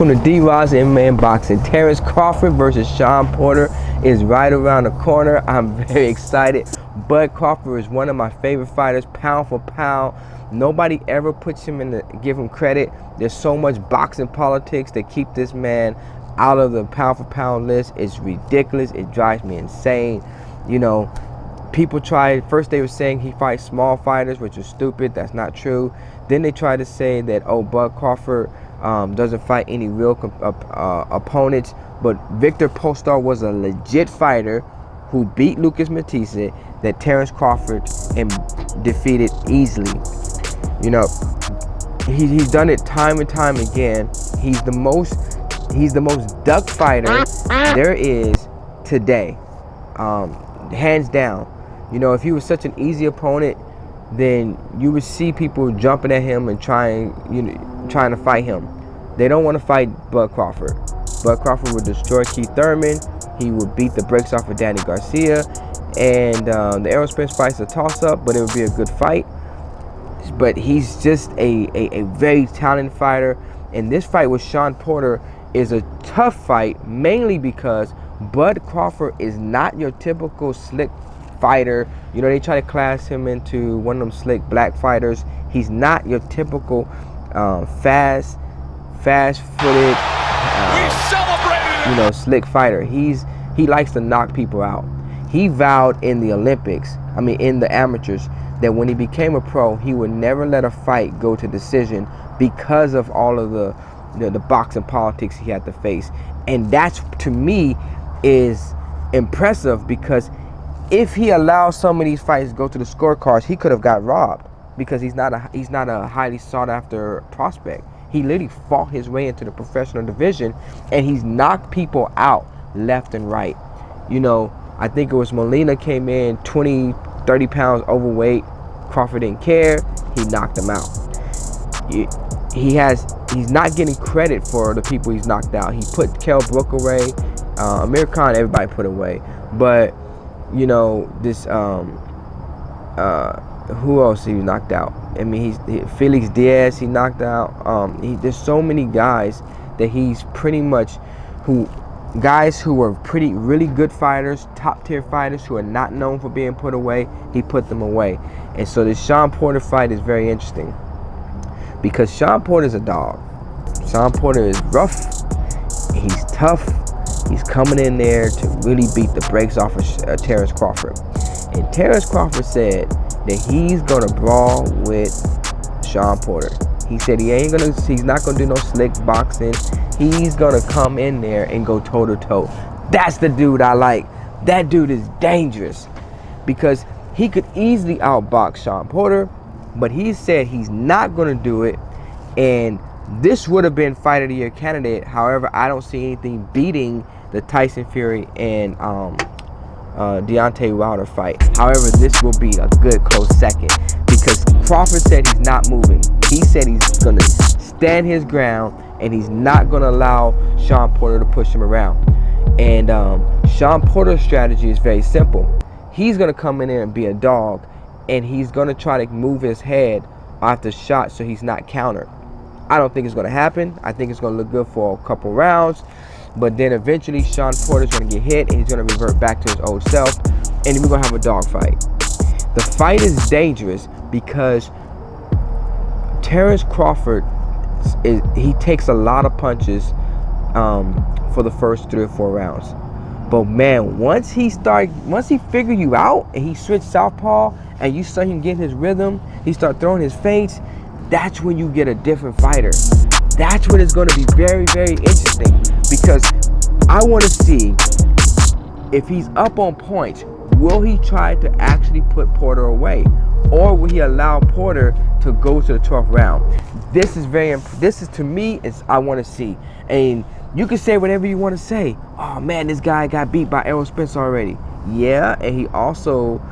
From the DROD'S MMA Boxing, Terence Crawford versus Shawn Porter is right around the corner. I'm very excited. Bud Crawford is one of my favorite fighters, pound for pound. Nobody ever puts him in give him credit. There's so much boxing politics that keep this man out of the pound for pound list. It's ridiculous. It drives me insane. You know, people tried, first they were saying he fights small fighters, which is stupid. That's not true. Then they tried to say that, oh, Bud Crawford doesn't fight any real opponents, but Victor Postar was a legit fighter who beat Lucas Matisse that Terence Crawford defeated easily. You know, he's done it time and time again. He's the most duck fighter there is today, hands down. You know, if he was such an easy opponent, then you would see people jumping at him and trying to fight him. They don't want to fight Bud Crawford. Bud Crawford would destroy Keith Thurman. He would beat the brakes off of Danny Garcia. And the Errol Spence fight's a toss-up, but it would be a good fight. But he's just a very talented fighter. And this fight with Shawn Porter is a tough fight, mainly because Bud Crawford is not your typical slick fighter. You know, they try to class him into one of them slick black fighters. He's not your typical fast-footed, slick fighter. He likes to knock people out. He vowed in the Olympics, in the amateurs, that when he became a pro, he would never let a fight go to decision because of all of the boxing politics he had to face. And that's, to me, is impressive, because if he allowed some of these fights to go to the scorecards, he could have got robbed, because he's not a highly sought after prospect. He literally fought his way into the professional division, and he's knocked people out left and right. You know, I think it was Molina came in 20, 30 pounds overweight. Crawford didn't care. He knocked him out. He's not getting credit for the people he's knocked out. He put Kell Brook away. Amir Khan, everybody put away. But, you know, this, who else he knocked out? Felix Diaz he knocked out. There's so many guys that he's pretty much, guys who are really good fighters, top tier fighters who are not known for being put away, he put them away. And so this Shawn Porter fight is very interesting, because Shawn Porter is a dog. Shawn Porter is rough, he's tough, he's coming in there to really beat the brakes off of Terence Crawford. And Terence Crawford said that he's gonna brawl with Shawn Porter. He said he's not gonna do no slick boxing. He's gonna come in there and go toe to toe. That's the dude I like. That dude is dangerous, because he could easily outbox Shawn Porter, but he said he's not gonna do it. And this would have been Fight of the Year candidate. However, I don't see anything beating the Tyson Fury and Deontay Wilder fight. However, this will be a good close second, because Crawford said he's not moving. He said he's going to stand his ground, and he's not going to allow Shawn Porter to push him around. And Shawn Porter's strategy is very simple. He's going to come in there and be a dog, and he's going to try to move his head after shot so he's not countered. I don't think it's going to happen. I think it's going to look good for a couple rounds. But then eventually Shawn Porter's going to get hit, and he's going to revert back to his old self, and we're going to have a dog fight. The fight is dangerous because Terence Crawford, he takes a lot of punches for the first 3 or 4 rounds. But man, once he figure you out and he switched southpaw and you saw him get his rhythm, he start throwing his feints, that's when you get a different fighter. That's when it's going to be very, very interesting, because I want to see if he's up on points. Will he try to actually put Porter away, or will he allow Porter to go to the 12th round? This is to me, is I want to see. And you can say whatever you want to say. Oh man, this guy got beat by Errol Spence already. Yeah, and he also,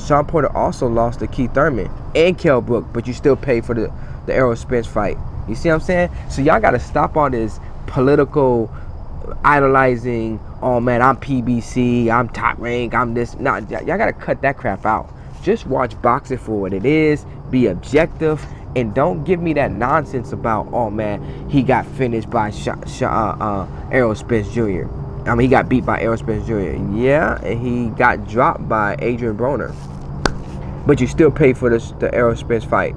Shawn Porter also lost to Keith Thurman and Kell Brook, but you still pay for the Errol Spence fight. You see what I'm saying? So y'all got to stop all this political idolizing. Oh man, I'm PBC, I'm top rank, I'm this. Nah, y'all got to cut that crap out. Just watch boxing for what it is. Be objective And don't give me that nonsense about, oh man, he got finished by Errol Spence Jr. I mean, he got beat by Errol Spence Jr. Yeah, and he got dropped by Adrian Broner. But you still pay for the Errol Spence fight.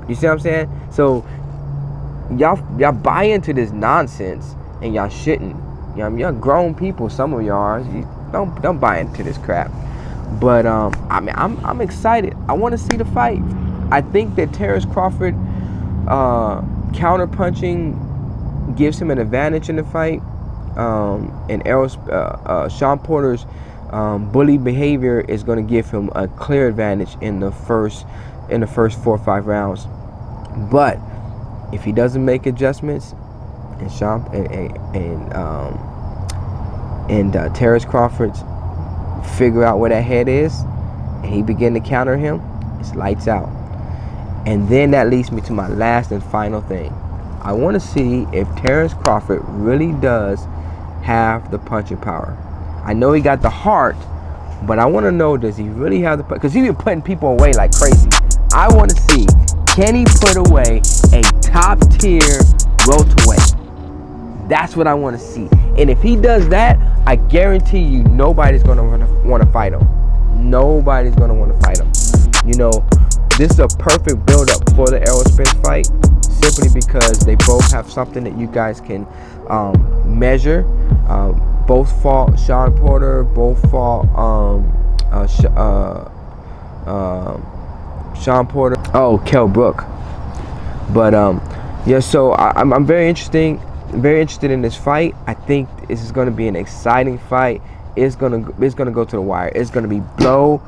You see what I'm saying? So y'all buy into this nonsense, and y'all shouldn't. You know, y'all grown people. Some of y'all are. You don't buy into this crap. But I mean, I'm excited. I want to see the fight. I think that Terence Crawford counter punching gives him an advantage in the fight. And Shawn Porter's bully behavior is going to give him a clear advantage in the first 4 or 5 rounds. But if he doesn't make adjustments, and Terence Crawford's figure out where that head is, and he begin to counter him, it's lights out. And then that leads me to my last and final thing. I want to see if Terence Crawford really does have the punching power. I know he got the heart, but I want to know, does he really have the punch? Because he's been putting people away like crazy. I want to see, can he put away a top tier welterweight? That's what I want to see. And if he does that, I guarantee you nobody's going to want to fight him. Nobody's going to want to fight him. You know, this is a perfect build-up for the Errol Spence fight, simply because they both have something that you guys can measure. Both fought Shawn Porter, both fought Shawn Porter. Oh, Kell Brook. But yeah, so I'm very interested in this fight. I think this is going to be an exciting fight. It's gonna go to the wire. It's gonna be blow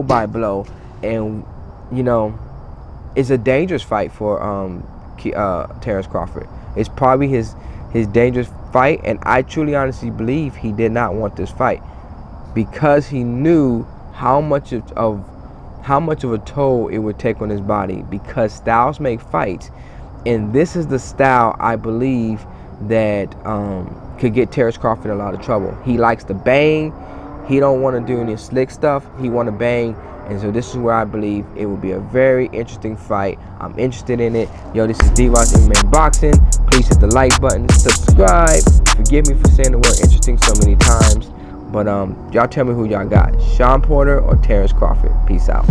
by blow, and you know, it's a dangerous fight for Terence Crawford. It's probably his dangerous fight, and I truly honestly believe he did not want this fight because he knew how much of a toll it would take on his body, because styles make fights, and this is the style I believe that could get Terence Crawford in a lot of trouble. He likes to bang. He don't want to do any slick stuff. He want to bang. And so this is where I believe it will be a very interesting fight. I'm interested in it. Yo, this is DROD'S MMA Boxing. Please hit the like button, subscribe. Forgive me for saying the word interesting so many times. But y'all tell me who y'all got, Shawn Porter or Terence Crawford. Peace out.